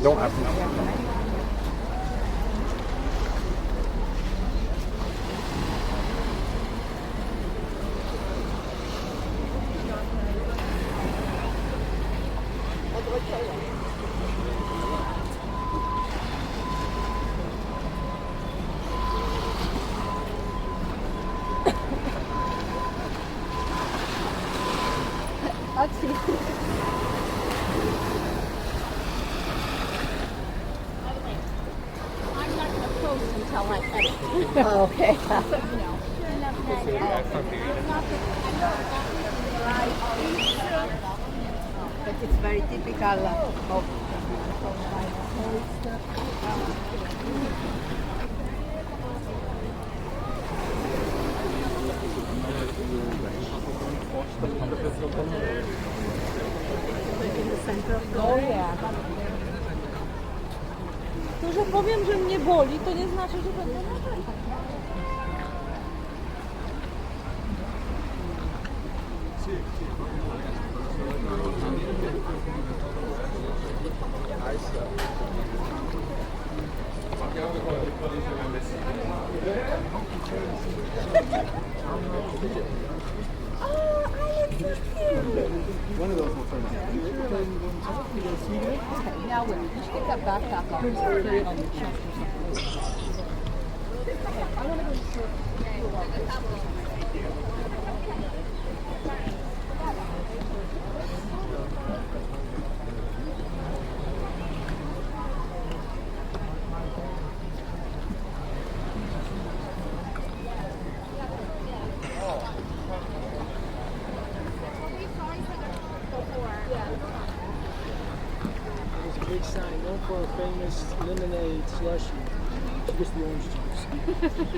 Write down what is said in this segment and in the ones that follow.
Don't have to. Oh, okay. But it's very typical of To, że powiem, że mnie boli, to nie znaczy, że będę narzekać. One of those will turn out. okay, now wait, you should get that backpack off and put it on the chest or something. I want to go to There's a big sign, known for a famous lemonade slushy. She gets the orange juice.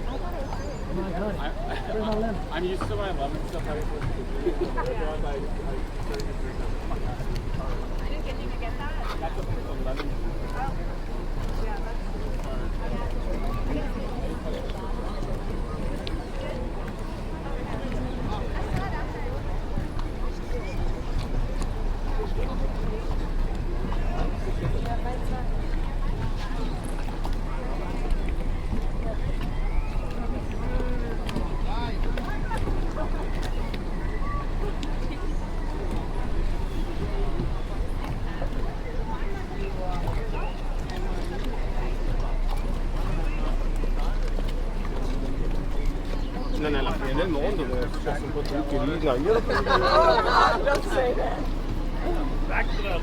Oh my god. Where's my lemon? I'm used to my lemon stuff. I didn't get that. That's a lemon. Nella fine del mondo dove è successo un po' tutto lì, no, io lo prendo. Don't say that. Back it up.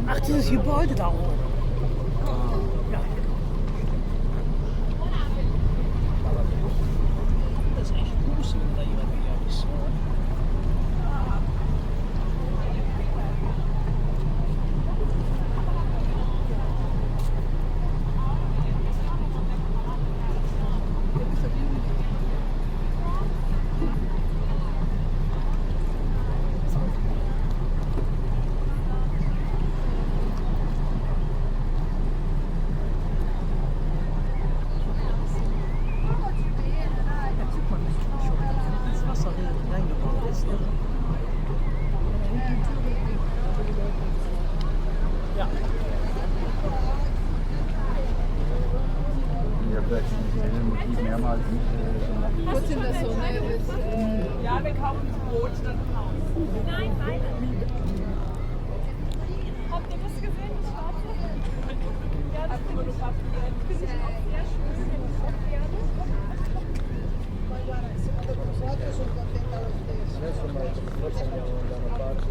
Ach, dieses Gebäude da oben. Ja. Dat is echt woestel dat je wat weer is. Motiv mehrmals gemacht. Was sind das so? Ne? Ja, wir kaufen Brot statt Haus. Nein, nein. Habt ihr das gesehen, das Schwarze? Ja, das finde ich auch sehr schön. Adesso forse andiamo da una parte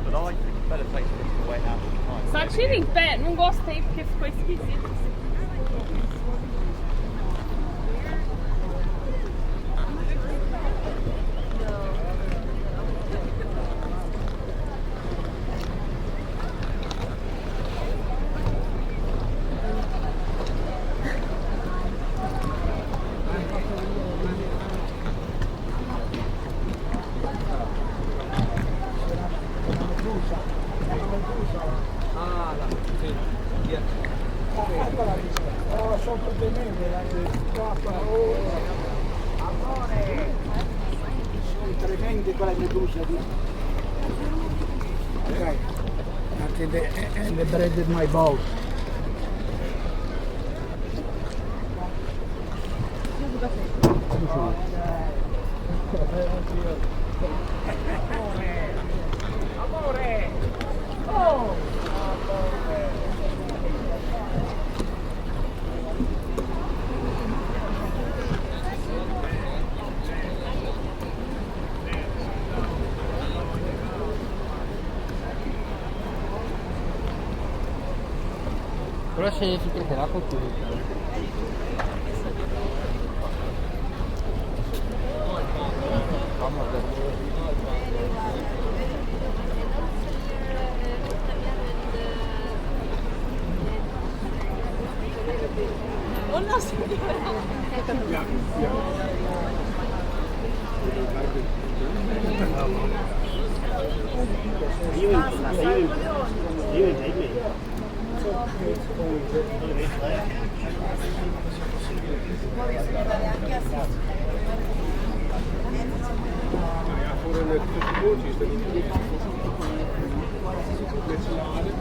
But I think it's better take it away out of the time. Saci em pé, não gostei porque ficou esquisito. Tremende quella medusa di. Right. And the bread in my bowl. Però se si prenderà con tutto. Ona signora. Ja, voor een tussendoortje is dat niet goed. Met z'n allen.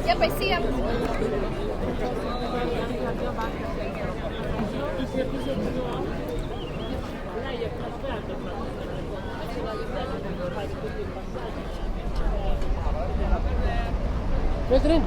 Yep, I see him. Vedremo.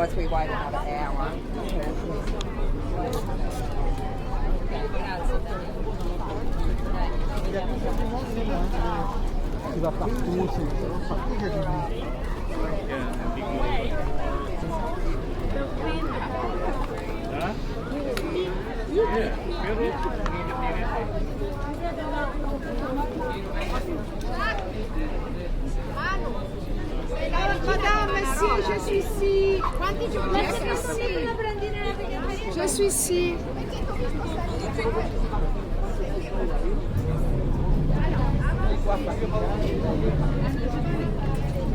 That's why we waited another hour. Si va partout, c'est partout il y a du monde. Madame, merci, je suis ici. Je suis ici.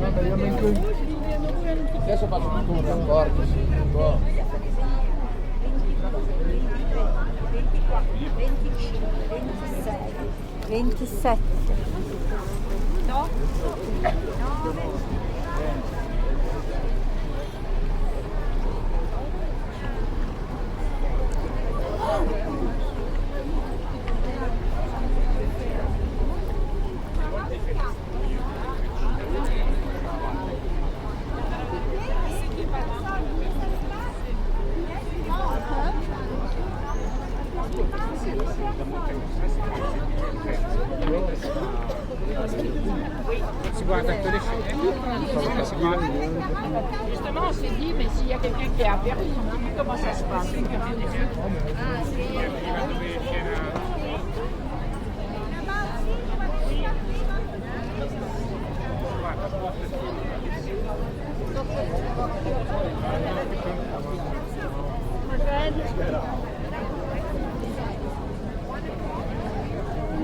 Vabbè, io mi adesso faccio tutto un rapporto, sì. Boh. 27. No? Si guarda quelle scene, si guarda. Justement, on s'est dit, mais s'il y a quelqu'un qui est à Paris, comment ça se passe?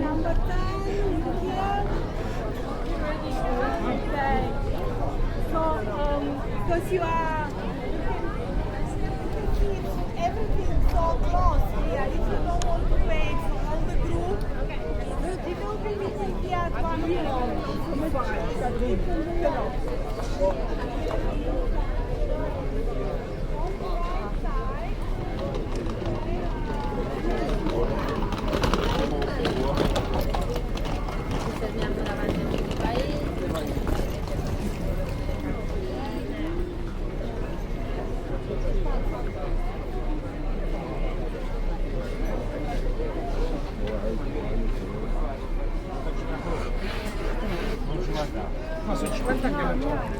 Number 10 here. Okay. So, because you are, everything so close here, if you don't want to wait for all the group, you don't really here at 1 No, sono 50 anche la giornata.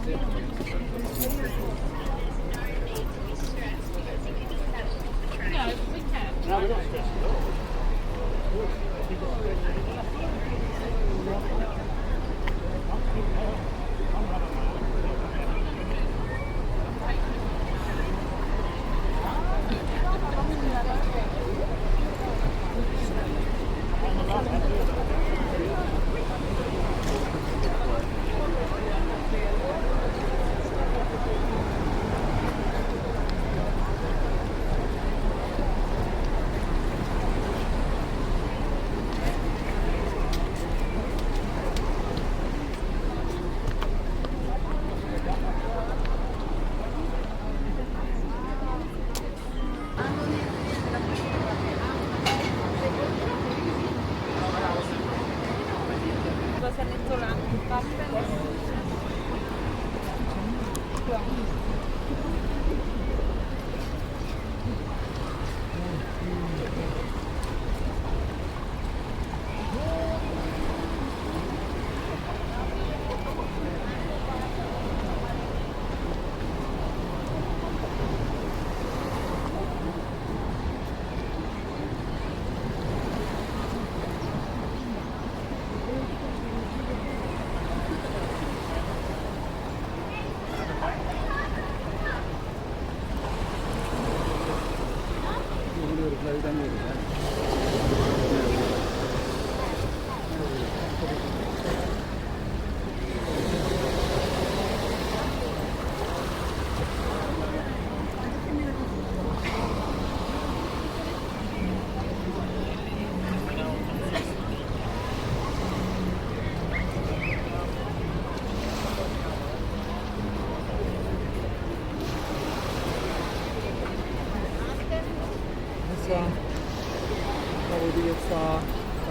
Vuol dire che sta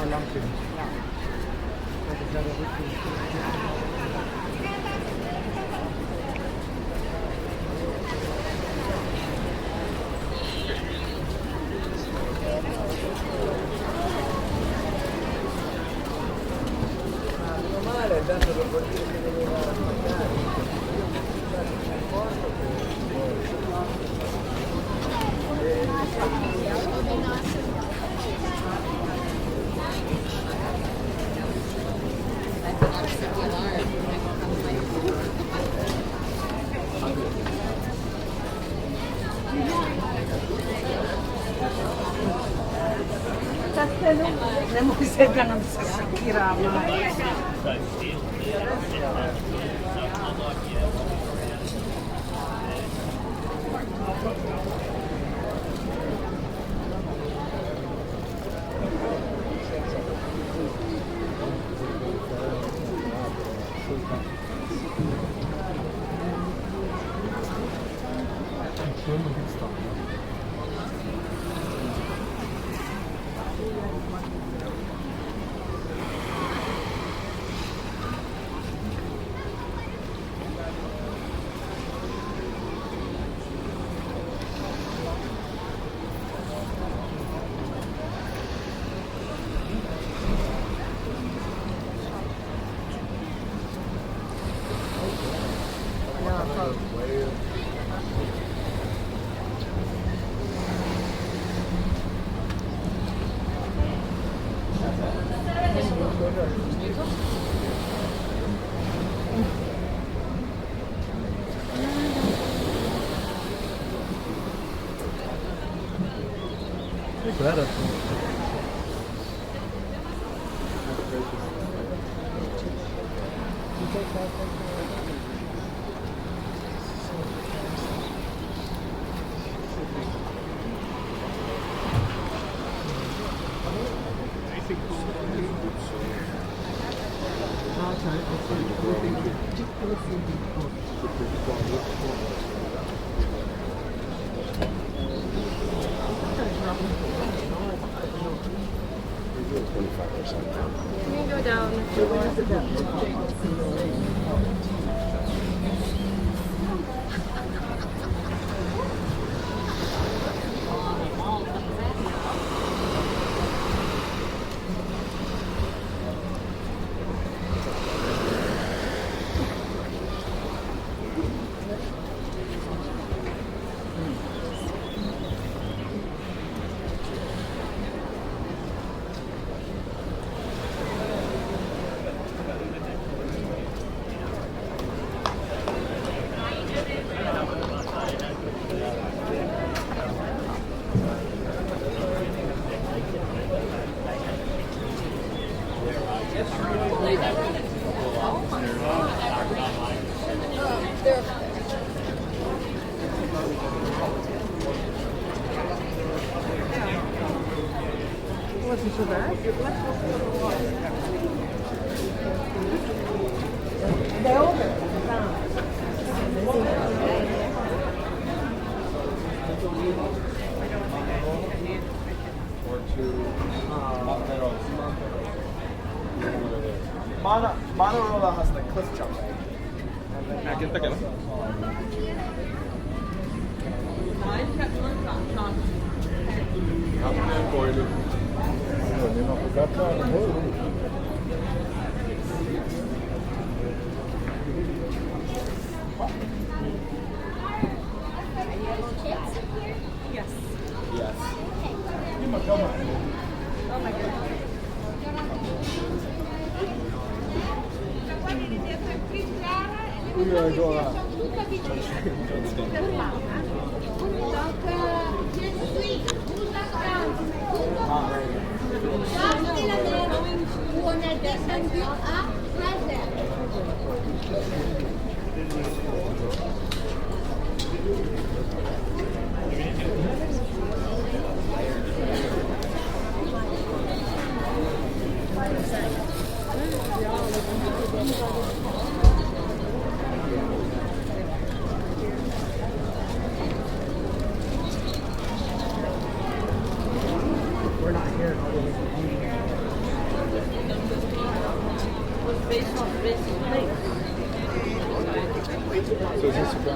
all'anche. Nemoj se da nam se šokira, majka. Better. Can you go down Wasn't so bad. They're over. Or to Monteros. Monarola has the cliff jumping. Aquí está que no. We're not here.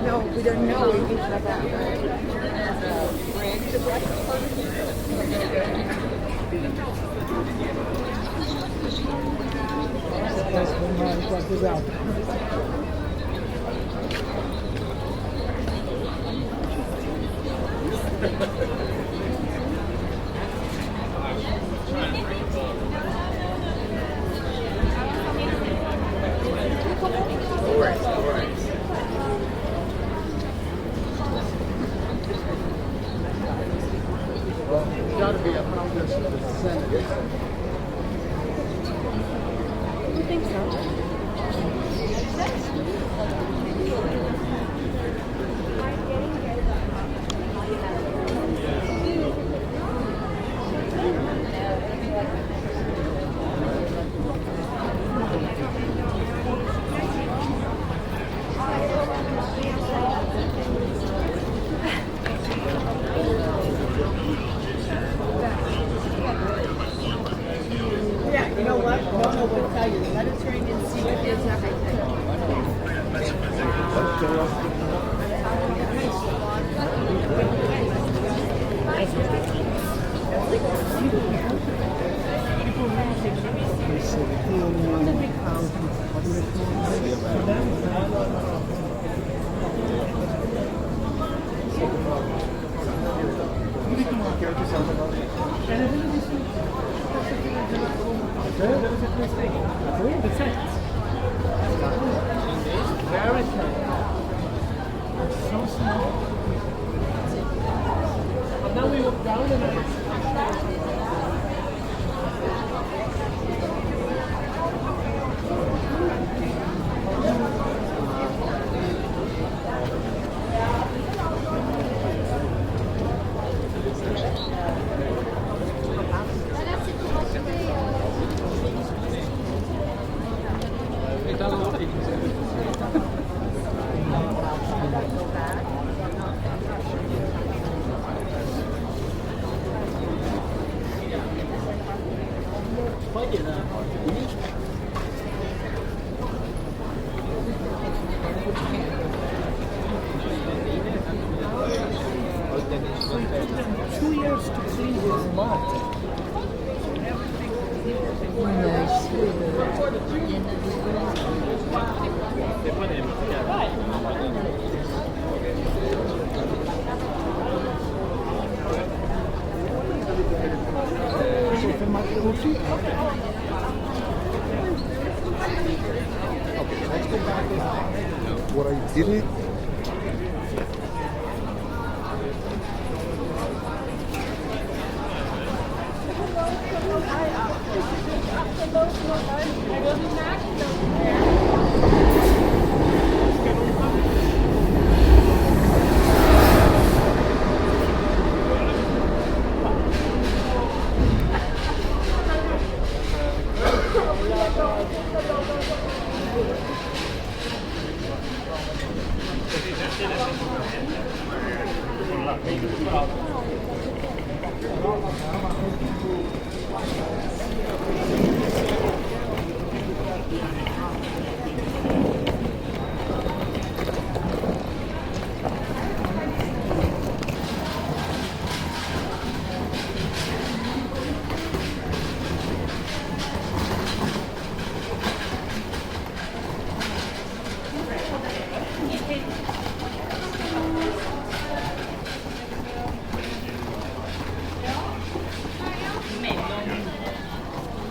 No, we don't know. We can check out. Check this out. got to be around the Senate. I think so. Yeah, you know what? Bono will tell you. The Mediterranean Sea is everything. Very tight. It's so small. But now we walk down and What I didn't.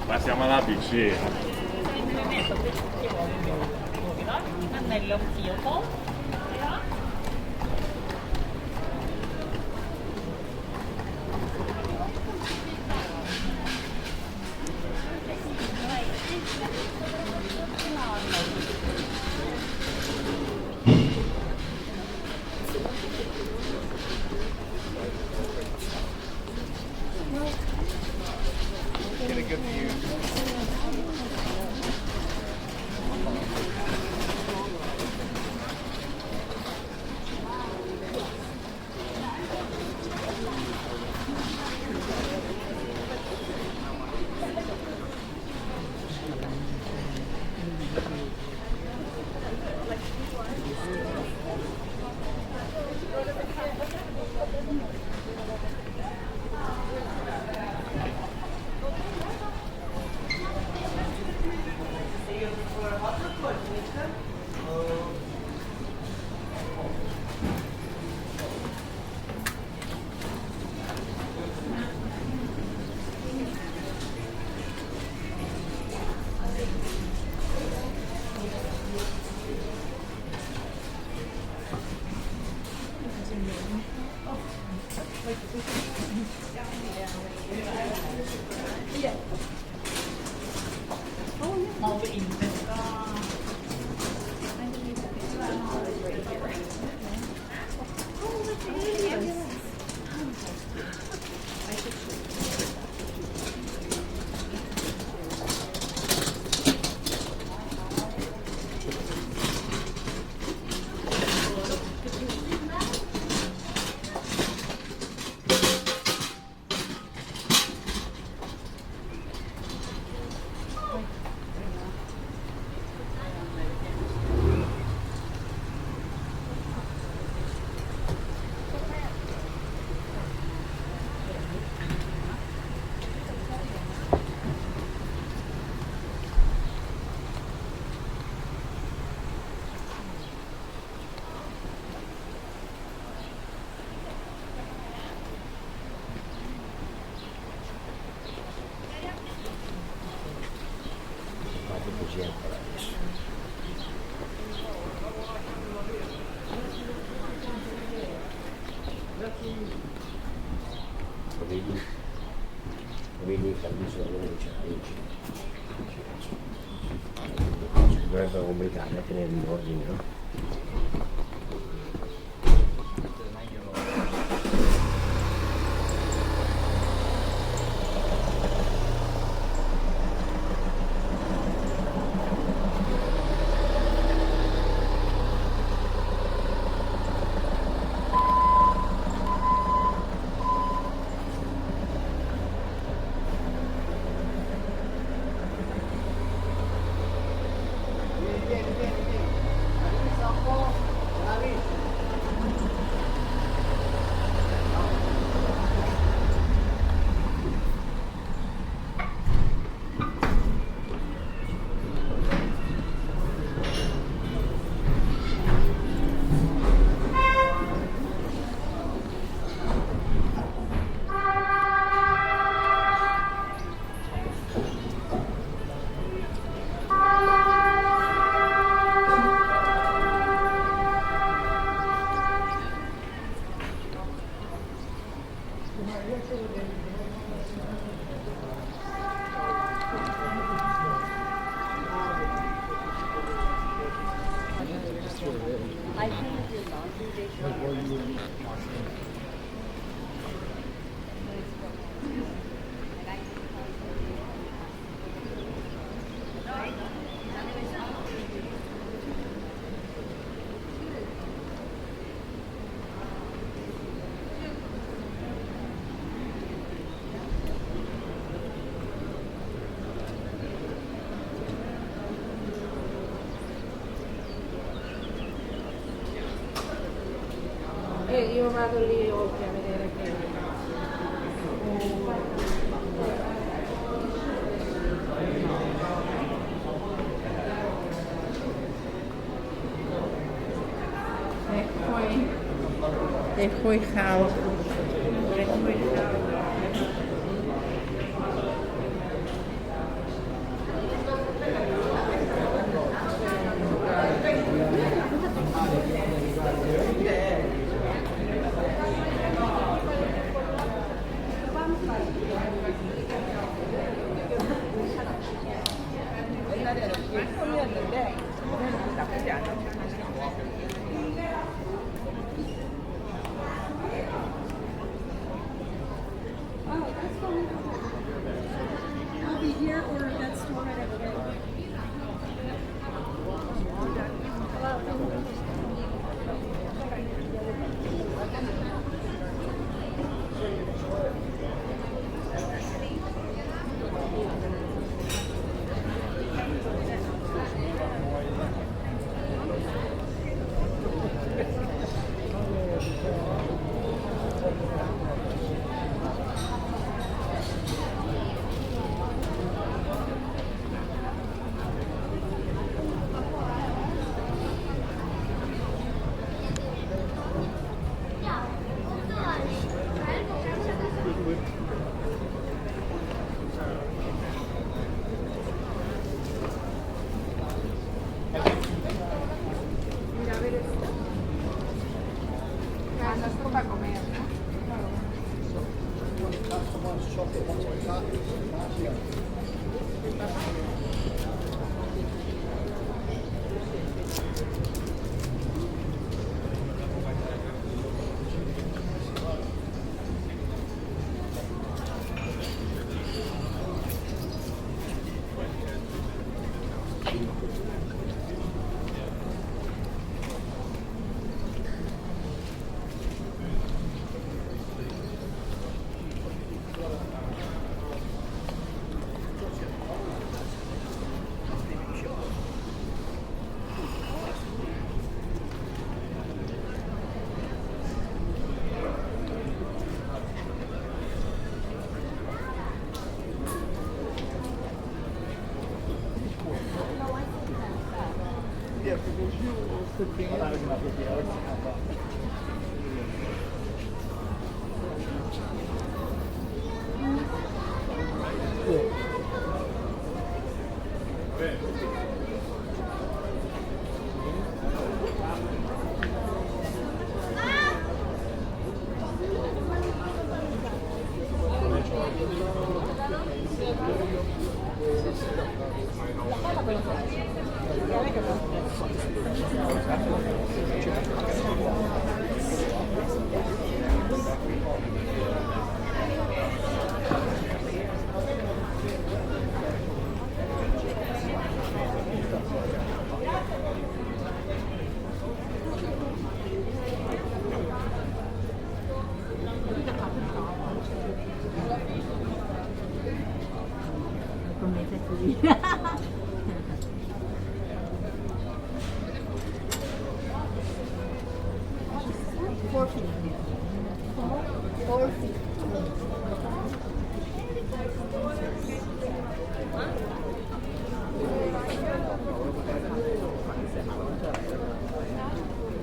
Ma siamo alla piscina. Get a good view. Fate così ancora adesso. Vedi il cambio dove c'è la legge. Dovrebbe obbligare a tenere in ordine, no? Io vado lì oltre a vedere che... Depois gauw.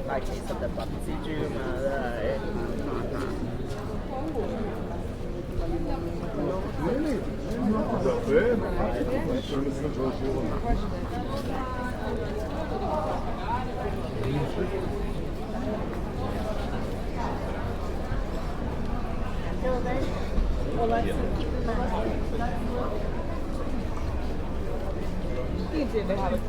Tại chỉ sắp đặt si chứ mà đây. They have a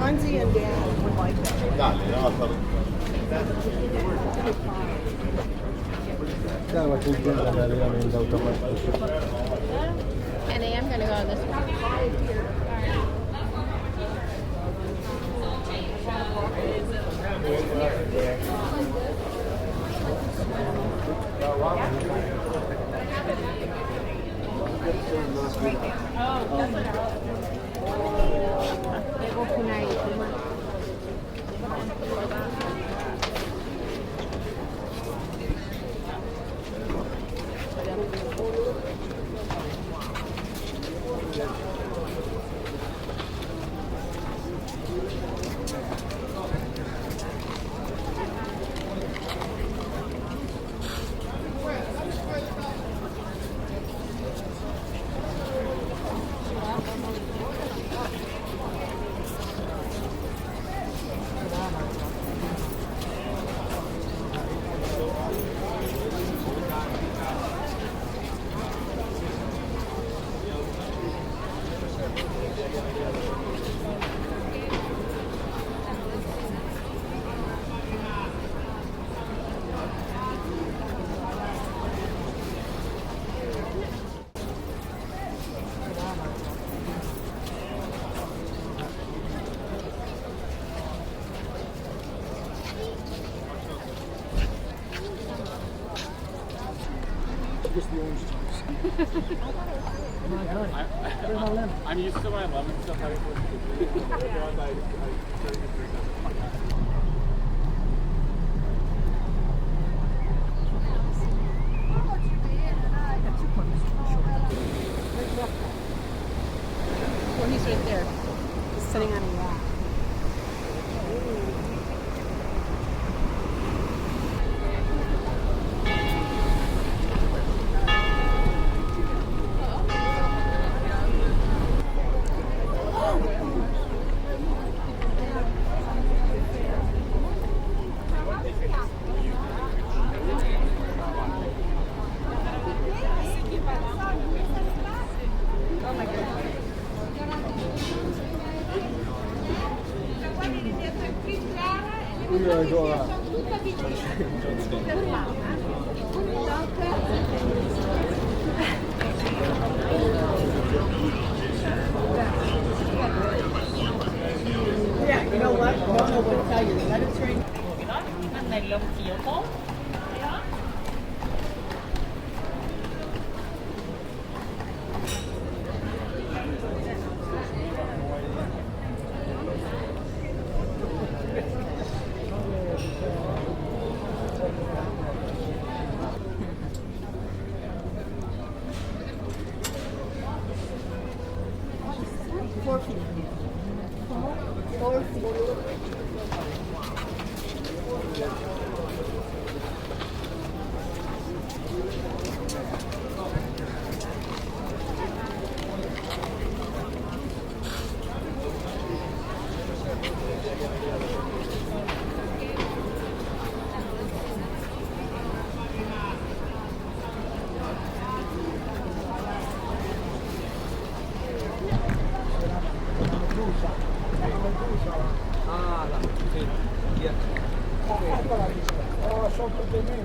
Auntie and Dad would like that. And I am going to go on this one. Cái cô khu này cũng mà. She gets the orange juice. My God. Where's my lemon? I'm used to my lemon stuff having to Well, he's right there. He's sitting on a rock. Yeah, you know what? I don't know what to tell you. The Mediterranean. ข้างในลมเขียวโป๊ะ Oh, sono per me,